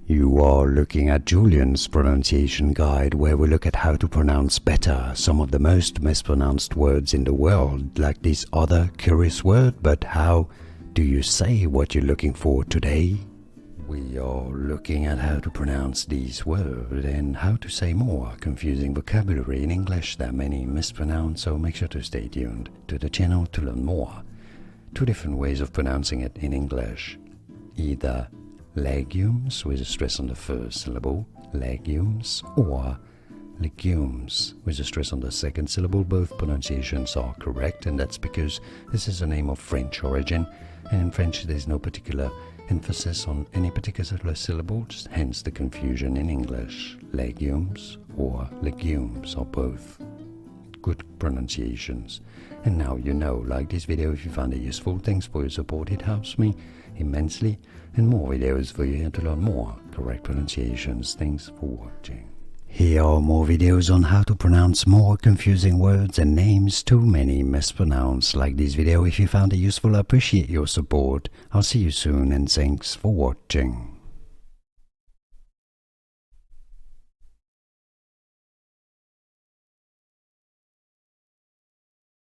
You are looking at Julian's pronunciation guide, where we look at how to pronounce better some of the most mispronounced words in the world, like this other curious word. But how do you say what you're looking for today? We are looking at how to pronounce these words and how to say more confusing vocabulary in English that many mispronounce, so make sure to stay tuned to the channel to learn more. Two different ways of pronouncing it in English: either legumes with a stress on the first syllable, legumes, or legumes with a stress on the second syllable. Both pronunciations are correct, and that's because this is a name of French origin, and in French there's no particular emphasis on any particular syllable, hence the confusion in English. Legumes or legumes are both good pronunciations. And now you know. Like this video if you found it useful. Thanks for your support, it helps me immensely, and more videos for you here to learn more correct pronunciations. Thanks for watching. Here are more videos on how to pronounce more confusing words and names too many mispronounced. Like this video if you found it useful. I appreciate your support. I'll see you soon, and thanks for watching.